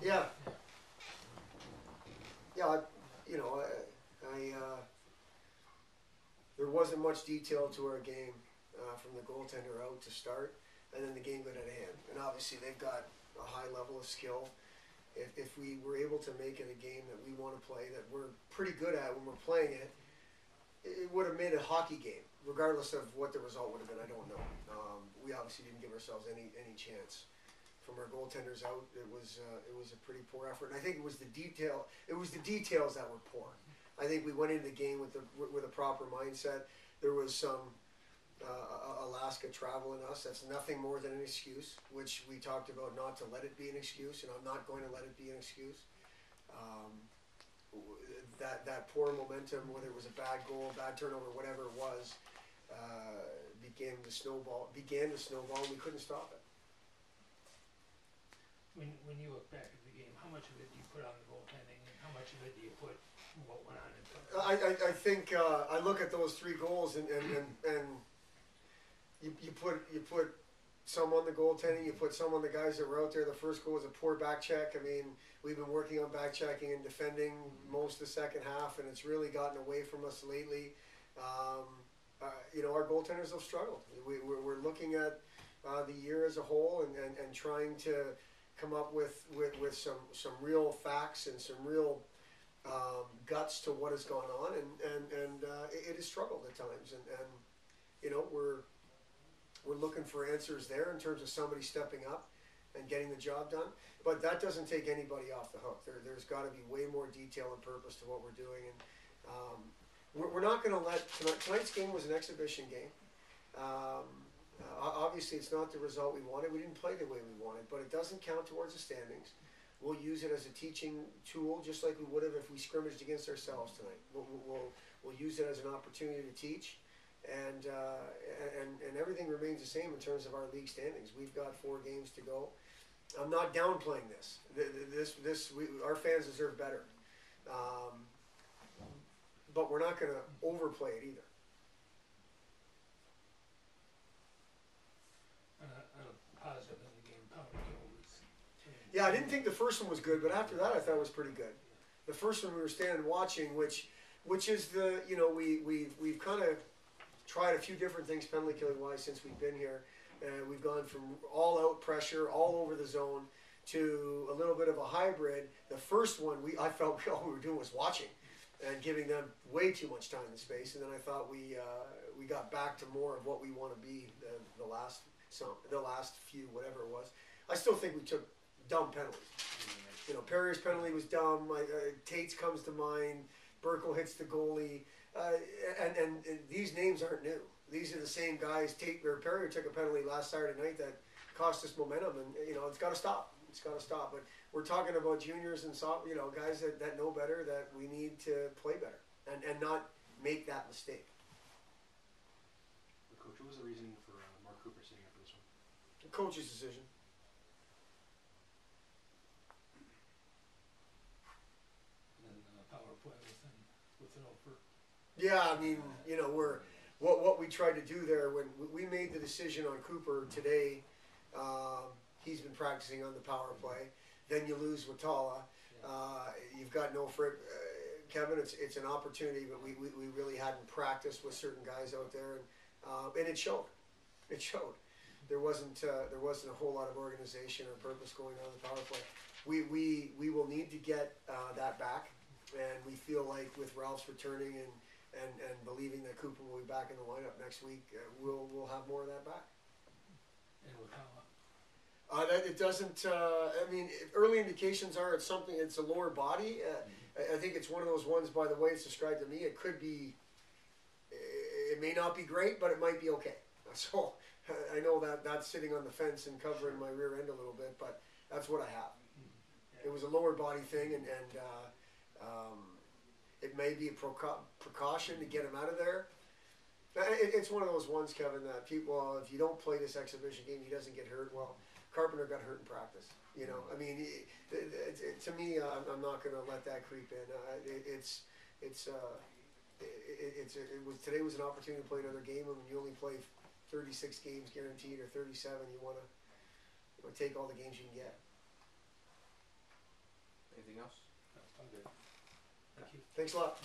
Yeah. Yeah, there wasn't much detail to our game from the goaltender out to start, and then the game got out of hand. And obviously they've got a high level of skill. If we were able to make it a game that we want to play, that we're pretty good at when we're playing it, it would have made a hockey game, regardless of what the result would have been. I don't know. We obviously didn't give ourselves any chance. From our goaltenders out, it was a pretty poor effort, and I think it was the detail. It was the details that were poor. I think we went into the game with a proper mindset. There was some Alaska travel in us. That's nothing more than an excuse, which we talked about not to let it be an excuse, and I'm not going to let it be an excuse. That poor momentum, whether it was a bad goal, bad turnover, whatever it was, began to snowball, and we couldn't stop it. When you look back at the game, how much of it do you put on the goaltending, and how much of it do you put what went on in front? I think I look at those 3 goals and you put some on the goaltending, you put some on the guys that were out there. The first goal was a poor back check. I mean, we've been working on back checking and defending most of the second half, and it's really gotten away from us lately. Our goaltenders have struggled. We're looking at the year as a whole and trying to come up with some real facts and some real guts to what has gone on, and it has struggled at times, and we're looking for answers there in terms of somebody stepping up and getting the job done, but that doesn't take anybody off the hook. There's got to be way more detail and purpose to what we're doing, and we're not going to let tonight's game was an exhibition game. Obviously, it's not the result we wanted. We didn't play the way we wanted, but it doesn't count towards the standings. We'll use it as a teaching tool, just like we would have if we scrimmaged against ourselves tonight. We'll use it as an opportunity to teach, and everything remains the same in terms of our league standings. We've got 4 games to go. I'm not downplaying this. Our fans deserve better, but we're not going to overplay it either. Positive in the game, penalty kill was. Yeah, I didn't think the first one was good, but after that I thought it was pretty good. The first one we were standing watching, which is we've kind of tried a few different things penalty killing wise since we've been here. We've gone from all out pressure all over the zone to a little bit of a hybrid. The first one I felt all we were doing was watching and giving them way too much time and space, and then I thought we got back to more of what we want to be the last few, whatever it was. I still think we took dumb penalties. Perrier's penalty was dumb. Tate's comes to mind. Bergeron hits the goalie. And these names aren't new. These are the same guys. Perrier took a penalty last Saturday night that cost us momentum, and it's got to stop. It's got to stop. But we're talking about juniors and guys that know better, that we need to play better and not make that mistake. Coach, what was the reason for Mark Cooper sitting up for this one? The coach's decision. And then power play with an over. Yeah, I mean, we're what we tried to do there when we made the decision on Cooper today. He's been practicing on the power play. Then you lose Watala. You've got no Fred. Kevin, it's an opportunity, but we really hadn't practiced with certain guys out there, and it showed. It showed. There wasn't a whole lot of organization or purpose going on in the power play. We will need to get that back, and we feel like with Ralph's returning and believing that Cooper will be back in the lineup next week, we'll have more of that back. And Watala. It doesn't. I mean, early indications are it's a lower body. I think it's one of those ones. By the way it's described to me, it could be. It may not be great, but it might be okay. So I know that's sitting on the fence and covering my rear end a little bit, but that's what I have. It was a lower body thing, and it may be a precaution to get him out of there. It's one of those ones, Kevin, that people, if you don't play this exhibition game, he doesn't get hurt. Well, Carpenter got hurt in practice. I mean, to me, I'm not going to let that creep in. Today was an opportunity to play another game, and when you only play 36 games guaranteed or 37, you want to take all the games you can get. Anything else? I'm good. Thank you. Thanks a lot.